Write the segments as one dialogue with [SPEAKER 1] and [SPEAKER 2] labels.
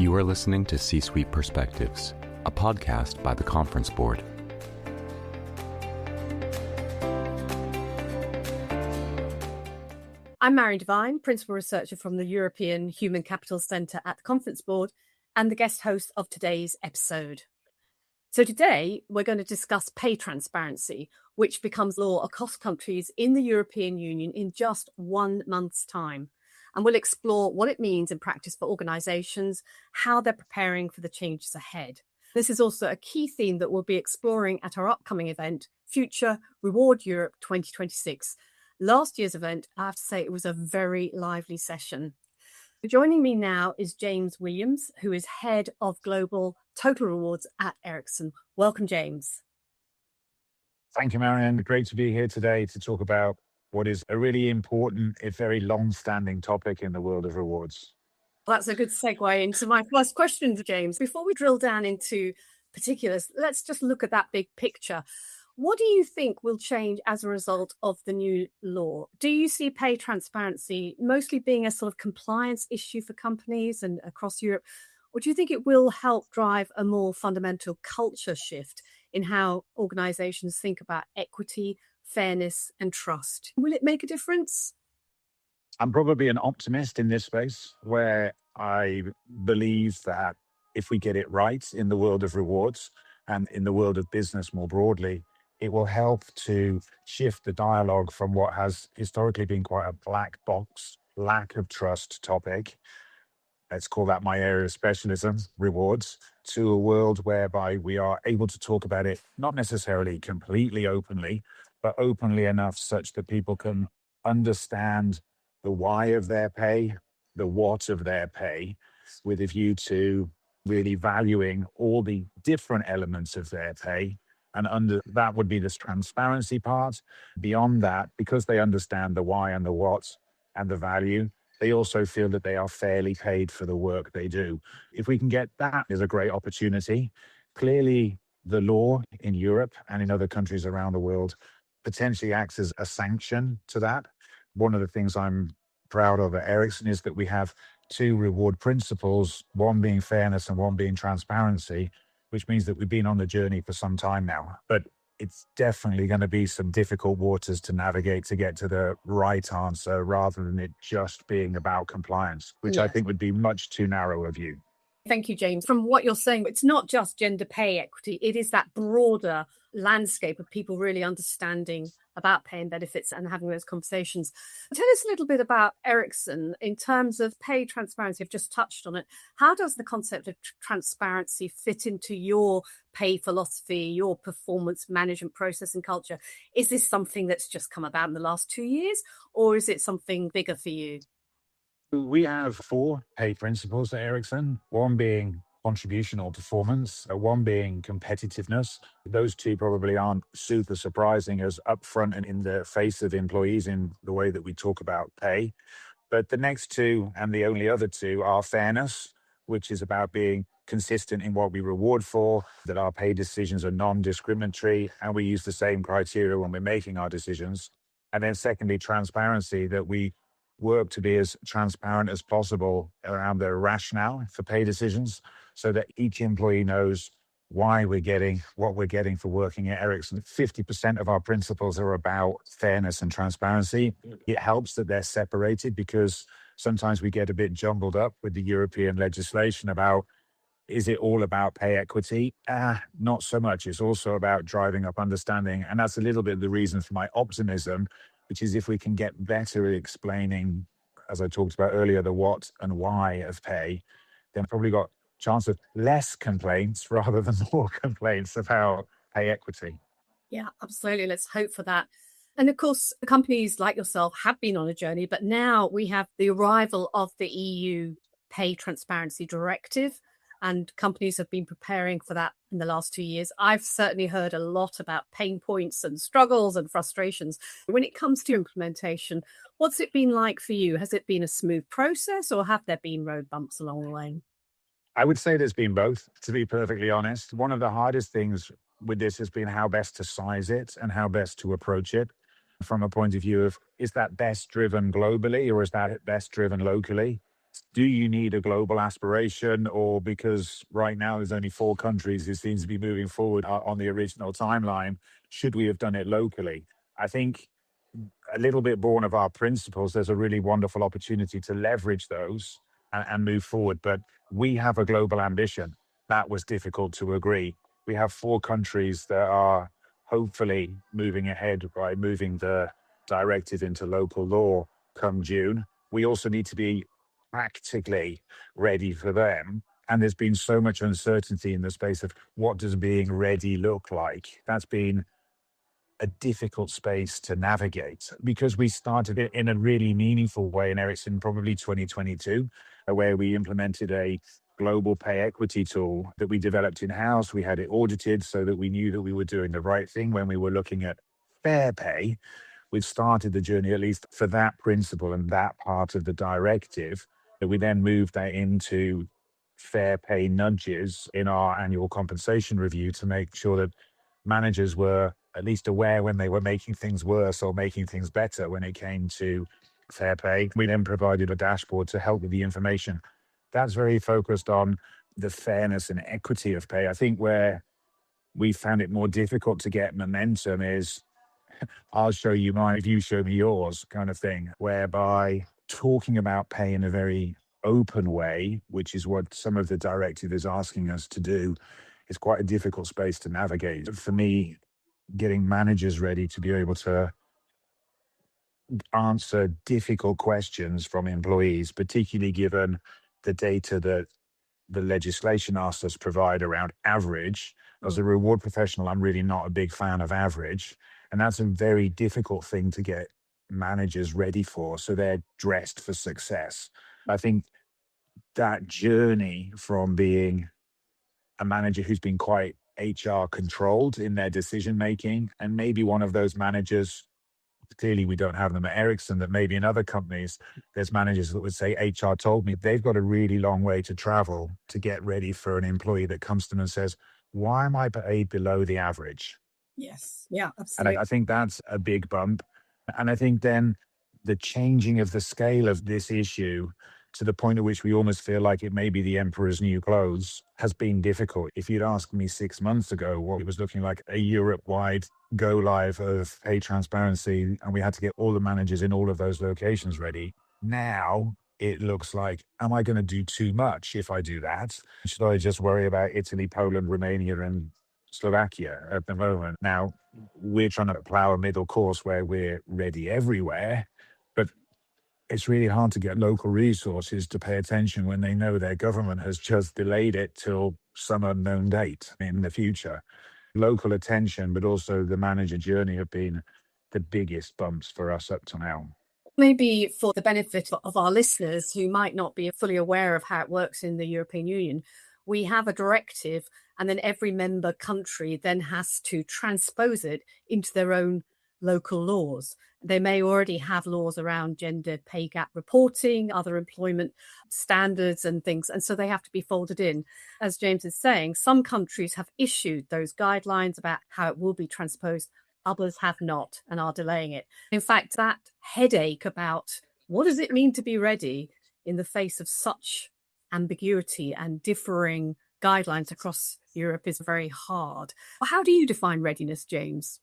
[SPEAKER 1] You are listening to C-Suite Perspectives, a podcast by the Conference Board.
[SPEAKER 2] I'm Marion Devine, Principal Researcher from the European Human Capital Centre at the Conference Board and the guest host of today's episode. So today, we're going to discuss pay transparency, which becomes law across countries in the European Union in just 1 month's time. And we'll explore what it means in practice for organisations, how they're preparing for the changes ahead. This is also a key theme that we'll be exploring at our upcoming event, Future Reward Europe 2026. Last year's event, I have to say, it was a very lively session. Joining me now is James Williams, who is Head of Global Total Rewards at Ericsson. Welcome, James.
[SPEAKER 3] Thank you, Marion. Great to be here today to talk about what is a really important, a very long-standing topic in the world of rewards.
[SPEAKER 2] Well, that's a good segue into my first question, James. Before we drill down into particulars, let's just look at that big picture. What do you think will change as a result of the new law? Do you see pay transparency mostly being a sort of compliance issue for companies and across Europe? Or do you think it will help drive a more fundamental culture shift in how organizations think about equity, fairness, and trust? Will it make a difference?
[SPEAKER 3] I'm probably an optimist in this space where I believe that if we get it right in the world of rewards and in the world of business more broadly, it will help to shift the dialogue from what has historically been quite a black box, lack of trust topic. Let's call that my area of specialism, rewards, to a world whereby we are able to talk about it, not necessarily completely openly, but openly enough such that people can understand the why of their pay, the what of their pay, with a view to really valuing all the different elements of their pay. And under that would be this transparency part. Beyond that, because they understand the why and the what and the value, they also feel that they are fairly paid for the work they do. If we can get that, is a great opportunity. Clearly, the law in Europe and in other countries around the world potentially acts as a sanction to that. One of the things I'm proud of at Ericsson is that we have two reward principles, one being fairness and one being transparency, which means that we've been on the journey for some time now. But it's definitely going to be some difficult waters to navigate to get to the right answer rather than it just being about compliance, which I think would be much too narrow a view.
[SPEAKER 2] Thank you, James. From what you're saying, it's not just gender pay equity, it is that broader landscape of people really understanding about pay and benefits and having those conversations. Tell us a little bit about Ericsson in terms of pay transparency. I've just touched on it. How does the concept of transparency fit into your pay philosophy, your performance management process and culture? Is this something that's just come about in the last 2 years, or is it something bigger for you?
[SPEAKER 3] We have 4 pay principles at Ericsson, one being contributional performance, one being competitiveness. Those two probably aren't super surprising as upfront and in the face of employees in the way that we talk about pay. But the next 2 and the only other 2 are fairness, which is about being consistent in what we reward for, that our pay decisions are non-discriminatory, and we use the same criteria when we're making our decisions. And then secondly, transparency, that we work to be as transparent as possible around the rationale for pay decisions so that each employee knows why we're getting what we're getting for working at Ericsson. 50% of our principles are about fairness and transparency. It helps that they're separated because sometimes we get a bit jumbled up with the European legislation about, is it all about pay equity? Not so much. It's also about driving up understanding. And that's a little bit of the reason for my optimism, which is if we can get better at explaining, as I talked about earlier, the what and why of pay, then probably got a chance of less complaints rather than more complaints about pay equity.
[SPEAKER 2] Yeah, absolutely. Let's hope for that. And of course, companies like yourself have been on a journey, but now we have the arrival of the EU Pay Transparency Directive, and companies have been preparing for that in the last 2 years. I've certainly heard a lot about pain points and struggles and frustrations. When it comes to implementation, what's it been like for you? Has it been a smooth process or have there been road bumps along the way?
[SPEAKER 3] I would say there's been both, to be perfectly honest. One of the hardest things with this has been how best to size it and how best to approach it from a point of view of, is that best driven globally or is that best driven locally? Do you need a global aspiration, or because right now there's only 4 countries who seems to be moving forward on the original timeline, should we have done it locally? I think a little bit born of our principles, there's a really wonderful opportunity to leverage those and move forward. But we have a global ambition. That was difficult to agree. We have 4 countries that are hopefully moving ahead by moving the directive into local law come June. We also need to be practically ready for them. And there's been so much uncertainty in the space of what does being ready look like. That's been a difficult space to navigate because we started it in a really meaningful way in Ericsson, probably 2022, where we implemented a global pay equity tool that we developed in-house. We had it audited so that we knew that we were doing the right thing when we were looking at fair pay. We've started the journey, at least for that principle and that part of the directive, that we then moved that into fair pay nudges in our annual compensation review to make sure that managers were at least aware when they were making things worse or making things better when it came to fair pay. We then provided a dashboard to help with the information. That's very focused on the fairness and equity of pay. I think where we found it more difficult to get momentum is I'll show you mine if you show me yours kind of thing, whereby talking about pay in a very open way, which is what some of the directive is asking us to do, is quite a difficult space to navigate. For me, getting managers ready to be able to answer difficult questions from employees, particularly given the data that the legislation asks us to provide around average. As a reward professional, I'm really not a big fan of average. And that's a very difficult thing to get managers ready for, so they're dressed for success. I think that journey from being a manager who's been quite HR controlled in their decision making, and maybe one of those managers, clearly we don't have them at Ericsson, that maybe in other companies, there's managers that would say, HR told me. They've got a really long way to travel to get ready for an employee that comes to them and says, why am I paid below the average?
[SPEAKER 2] Yes. Yeah,
[SPEAKER 3] And
[SPEAKER 2] absolutely.
[SPEAKER 3] I think that's a big bump. And I think then the changing of the scale of this issue to the point at which we almost feel like it may be the emperor's new clothes has been difficult. If you'd asked me 6 months ago what it was looking like a Europe-wide go live of pay transparency, and we had to get all the managers in all of those locations ready, now it looks like, am I going to do too much if I do that? Should I just worry about Italy, Poland, Romania, and Slovakia at the moment? Now, we're trying to plow a middle course where we're ready everywhere, but it's really hard to get local resources to pay attention when they know their government has just delayed it till some unknown date in the future. Local attention, but also the manager journey have been the biggest bumps for us up to now.
[SPEAKER 2] Maybe for the benefit of our listeners who might not be fully aware of how it works in the European Union, we have a directive, and then every member country then has to transpose it into their own local laws. They may already have laws around gender pay gap reporting, other employment standards and things, and so they have to be folded in. As James is saying, some countries have issued those guidelines about how it will be transposed. Others have not and are delaying it. In fact, that headache about what does it mean to be ready in the face of such ambiguity and differing guidelines across Europe is very hard. How do you define readiness, James?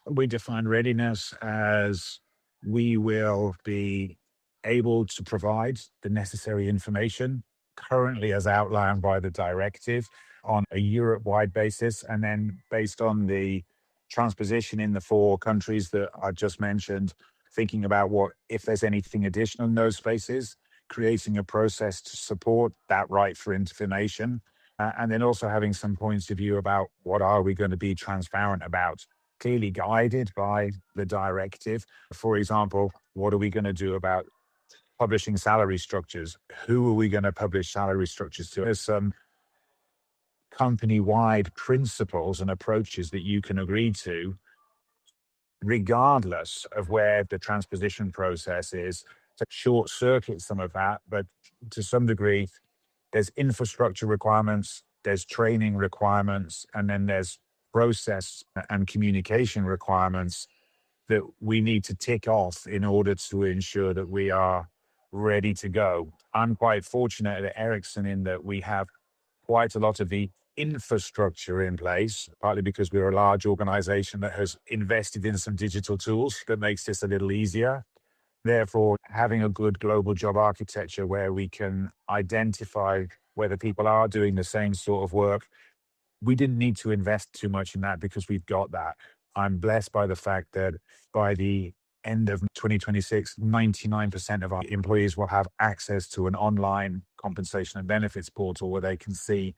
[SPEAKER 3] We define readiness as we will be able to provide the necessary information currently as outlined by the directive on a Europe-wide basis, and then based on the transposition in the 4 countries that I just mentioned, thinking about what if there's anything additional in those spaces, creating a process to support that right for information, and then also having some points of view about what are we going to be transparent about, clearly guided by the directive. For example, what are we going to do about publishing salary structures? Who are we going to publish salary structures to? There's some company-wide principles and approaches that you can agree to regardless of where the transposition process is, to short circuit some of that. But to some degree, there's infrastructure requirements, there's training requirements, and then there's process and communication requirements that we need to tick off in order to ensure that we are ready to go. I'm quite fortunate at Ericsson in that we have quite a lot of the infrastructure in place, partly because we're a large organization that has invested in some digital tools that makes this a little easier. Therefore, having a good global job architecture where we can identify whether people are doing the same sort of work, we didn't need to invest too much in that because we've got that. I'm blessed by the fact that by the end of 2026, 99% of our employees will have access to an online compensation and benefits portal where they can see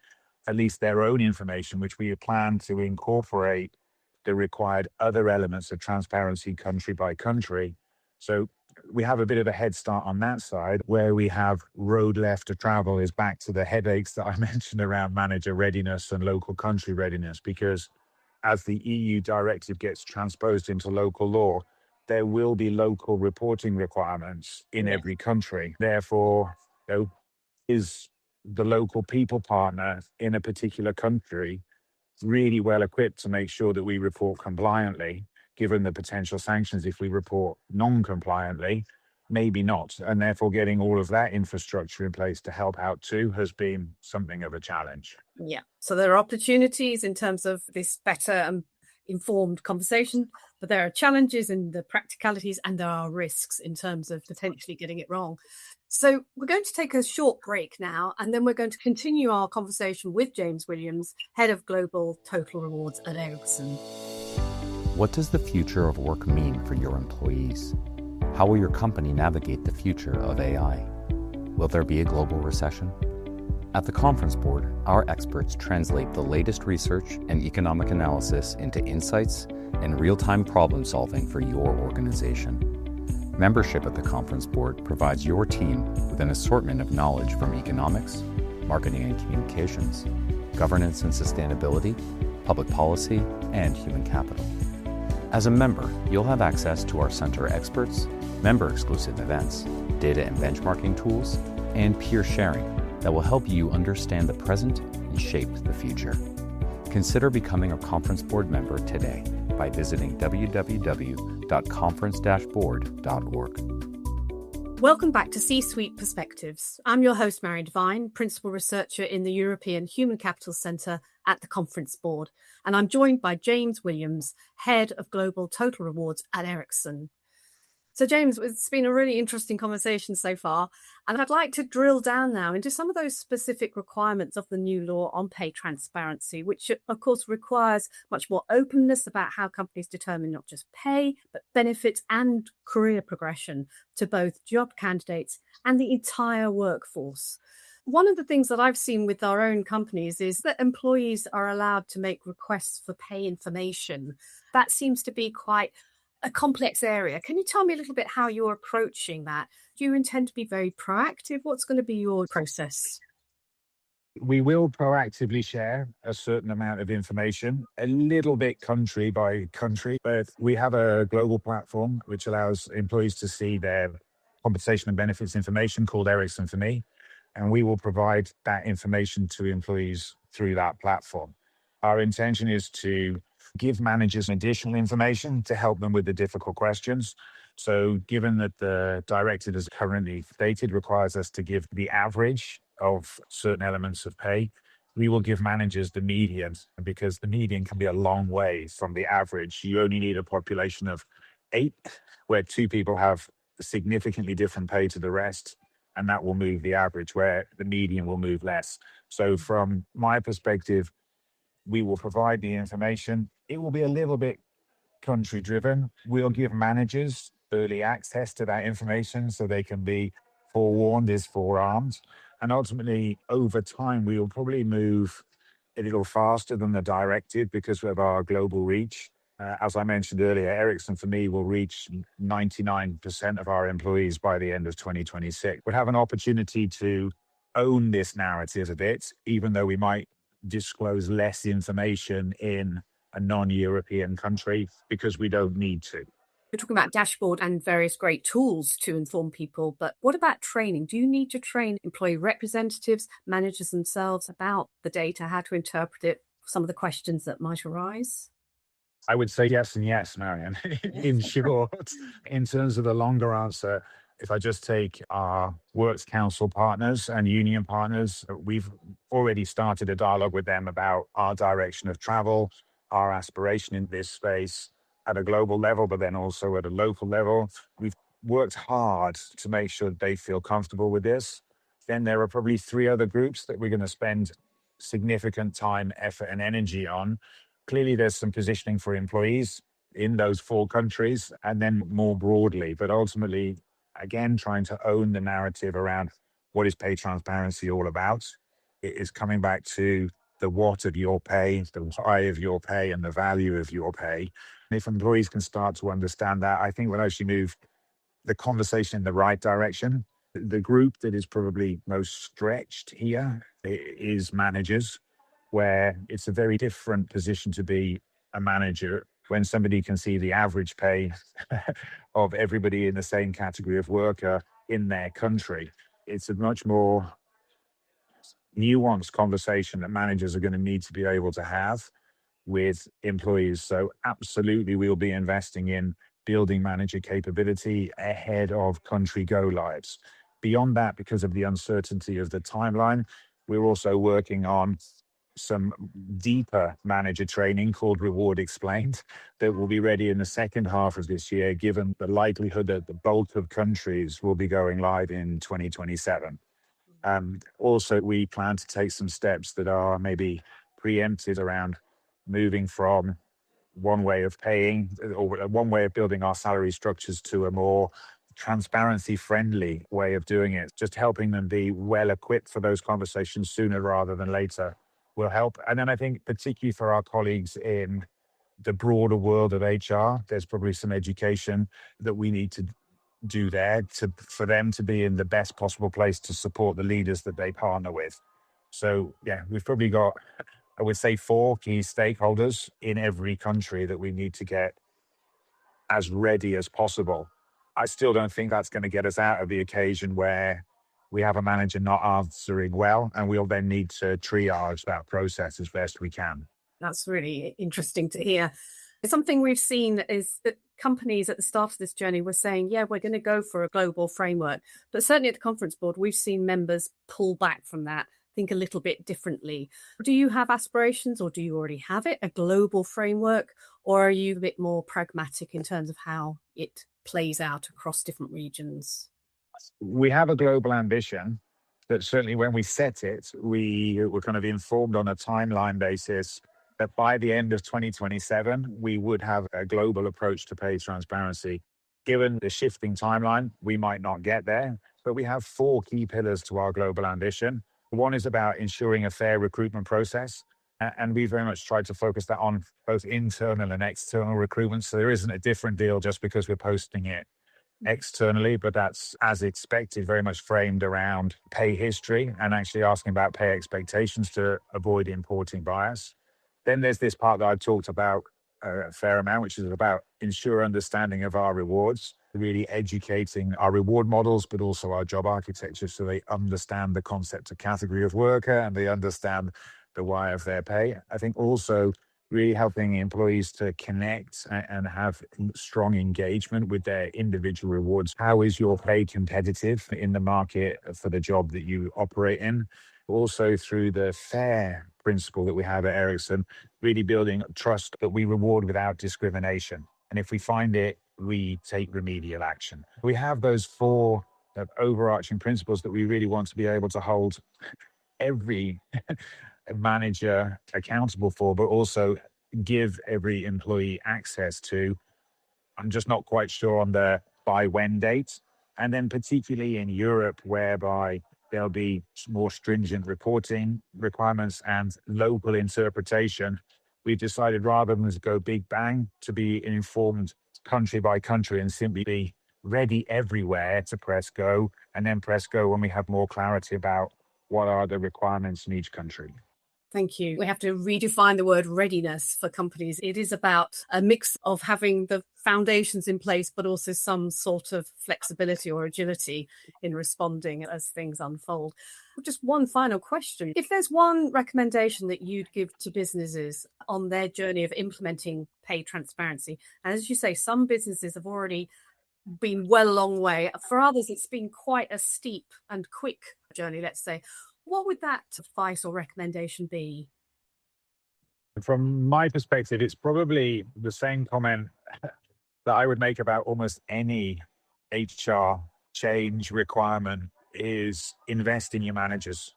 [SPEAKER 3] at least their own information, which we plan to incorporate the required other elements of transparency country by country. So we have a bit of a head start on that side. Where we have road left to travel is back to the headaches that I mentioned around manager readiness and local country readiness, because as the EU directive gets transposed into local law, there will be local reporting requirements in every country. Therefore, is the local people partner in a particular country really well equipped to make sure that we report compliantly, given the potential sanctions if we report non-compliantly? Maybe not. And therefore, getting all of that infrastructure in place to help out too has been something of a challenge.
[SPEAKER 2] Yeah. So there are opportunities in terms of this better and informed conversation, but there are challenges in the practicalities and there are risks in terms of potentially getting it wrong. So we're going to take a short break now, and then we're going to continue our conversation with James Williams, Head of Global Total Rewards at Ericsson.
[SPEAKER 1] What does the future of work mean for your employees? How will your company navigate the future of AI? Will there be a global recession? At the Conference Board, our experts translate the latest research and economic analysis into insights and real-time problem solving for your organization. Membership at the Conference Board provides your team with an assortment of knowledge from economics, marketing and communications, governance and sustainability, public policy, and human capital. As a member, you'll have access to our center experts, member-exclusive events, data and benchmarking tools, and peer sharing that will help you understand the present and shape the future. Consider becoming a Conference Board member today by visiting www.conference-board.org.
[SPEAKER 2] Welcome back to C-Suite Perspectives. I'm your host, Marion Devine, Principal Researcher in the European Human Capital Centre at the Conference Board, and I'm joined by James Williams, Head of Global Total Rewards at Ericsson. So James, it's been a really interesting conversation so far, and I'd like to drill down now into some of those specific requirements of the new law on pay transparency, which of course requires much more openness about how companies determine not just pay, but benefits and career progression to both job candidates and the entire workforce. One of the things that I've seen with our own companies is that employees are allowed to make requests for pay information. That seems to be quite a complex area. Can you tell me a little bit how you're approaching that? Do you intend to be very proactive? What's going to be your process?
[SPEAKER 3] We will proactively share a certain amount of information, a little bit country by country, but we have a global platform which allows employees to see their compensation and benefits information called Ericsson for Me, and we will provide that information to employees through that platform. Our intention is to give managers additional information to help them with the difficult questions. So given that the directive as currently stated requires us to give the average of certain elements of pay, we will give managers the median, because the median can be a long way from the average. You only need a population of 8 where 2 people have significantly different pay to the rest, and that will move the average, where the median will move less. So from my perspective, we will provide the information. It will be a little bit country driven. We'll give managers early access to that information so they can be forewarned is forearmed. And ultimately, over time, we will probably move a little faster than the directive because of our global reach. As I mentioned earlier, Ericsson for Me will reach 99% of our employees by the end of 2026. We'll have an opportunity to own this narrative a bit, even though we might disclose less information in a non-European country because we don't need to.
[SPEAKER 2] You're talking about dashboard and various great tools to inform people, but what about training? Do you need to train employee representatives, managers themselves about the data, how to interpret it, some of the questions that might arise?
[SPEAKER 3] I would say yes and yes, Marion. In short, in terms of the longer answer, If I just take our Works Council partners and union partners, we've already started a dialogue with them about our direction of travel, our aspiration in this space at a global level, but then also at a local level. We've worked hard to make sure that they feel comfortable with this. Then there are probably three other groups that we're going to spend significant time, effort, and energy on. Clearly, there's some positioning for employees in those four countries, and then more broadly, but ultimately, again, trying to own the narrative around what is pay transparency all about. It is coming back to the what of your pay, the why of your pay, and the value of your pay. And if employees can start to understand that, I think we'll actually move the conversation in the right direction. The group that is probably most stretched here is managers, where it's a very different position to be a manager when somebody can see the average pay of everybody in the same category of worker in their country. It's a much more nuanced conversation that managers are going to need to be able to have with employees. So absolutely, we'll be investing in building manager capability ahead of country go lives. Beyond that, because of the uncertainty of the timeline, we're also working on some deeper manager training called Reward Explained that will be ready in the second half of this year, given the likelihood that the bulk of countries will be going live in 2027. Also, we plan to take some steps that are maybe preempted around moving from one way of paying or one way of building our salary structures to a more transparency friendly way of doing it. Just helping them be well equipped for those conversations sooner rather than later will help. And then I think particularly for our colleagues in the broader world of HR, there's probably some education that we need to do there for them to be in the best possible place to support the leaders that they partner with. So yeah, we've probably got, I would say, 4 key stakeholders in every country that we need to get as ready as possible. I still don't think that's going to get us out of the occasion where we have a manager not answering well, and we'll then need to triage that process as best we can.
[SPEAKER 2] That's really interesting to hear. Something we've seen is that companies at the start of this journey were saying, yeah, we're going to go for a global framework. But certainly at the conference board, we've seen members pull back from that, think a little bit differently. Do you have aspirations, or do you already have it, a global framework, or are you a bit more pragmatic in terms of how it plays out across different regions?
[SPEAKER 3] We have a global ambition that certainly when we set it, we were kind of informed on a timeline basis that by the end of 2027, we would have a global approach to pay transparency. Given the shifting timeline, we might not get there, but we have 4 key pillars to our global ambition. One is about ensuring a fair recruitment process. And we very much tried to focus that on both internal and external recruitment. So there isn't a different deal just because we're posting it externally, but that's, as expected, very much framed around pay history and actually asking about pay expectations to avoid importing bias. Then there's this part that I've talked about a fair amount, which is about ensure understanding of our rewards, really educating our reward models, but also our job architecture so they understand the concept of category of worker and they understand the why of their pay. I think also really helping employees to connect and have strong engagement with their individual rewards. How is your pay competitive in the market for the job that you operate in? Also through the FAIR principle that we have at Ericsson, really building trust that we reward without discrimination. And if we find it, we take remedial action. We have those 4 overarching principles that we really want to be able to hold every manager accountable for, but also give every employee access to. I'm just not quite sure on the by when date. And then particularly in Europe, whereby there'll be more stringent reporting requirements and local interpretation, we've decided rather than go big bang to be informed country by country and simply be ready everywhere to press go, and then press go when we have more clarity about what are the requirements in each country.
[SPEAKER 2] Thank you. We have to redefine the word readiness for companies. It is about a mix of having the foundations in place, but also some sort of flexibility or agility in responding as things unfold. Just one final question. If there's one recommendation that you'd give to businesses on their journey of implementing pay transparency, and as you say, some businesses have already been well a long way. For others, it's been quite a steep and quick journey, let's say. What would that advice or recommendation be?
[SPEAKER 3] From my perspective, it's probably the same comment that I would make about almost any HR change requirement is invest in your managers,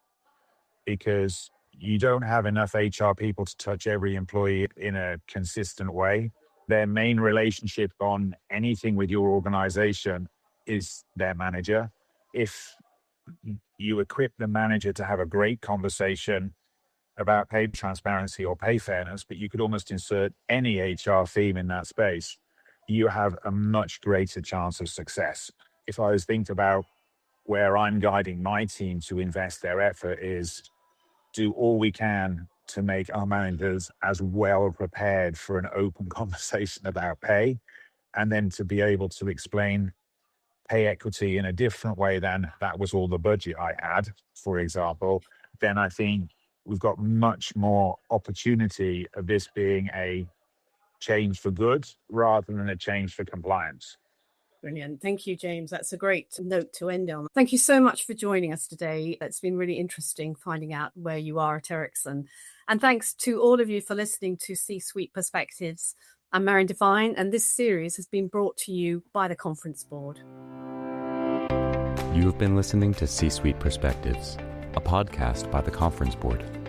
[SPEAKER 3] because you don't have enough HR people to touch every employee in a consistent way. Their main relationship on anything with your organization is their manager. If you equip the manager to have a great conversation about pay transparency or pay fairness, but you could almost insert any HR theme in that space, you have a much greater chance of success. If I was thinking about where I'm guiding my team to invest their effort, is do all we can to make our managers as well prepared for an open conversation about pay, and then to be able to explain pay equity in a different way than that was all the budget I had, for example, then I think we've got much more opportunity of this being a change for good rather than a change for compliance.
[SPEAKER 2] Brilliant. Thank you, James. That's a great note to end on. Thank you so much for joining us today. It's been really interesting finding out where you are at Ericsson. And thanks to all of you for listening to C-Suite Perspectives. I'm Marion Devine, and this series has been brought to you by the Conference Board.
[SPEAKER 1] You have been listening to C-Suite Perspectives, a podcast by the Conference Board.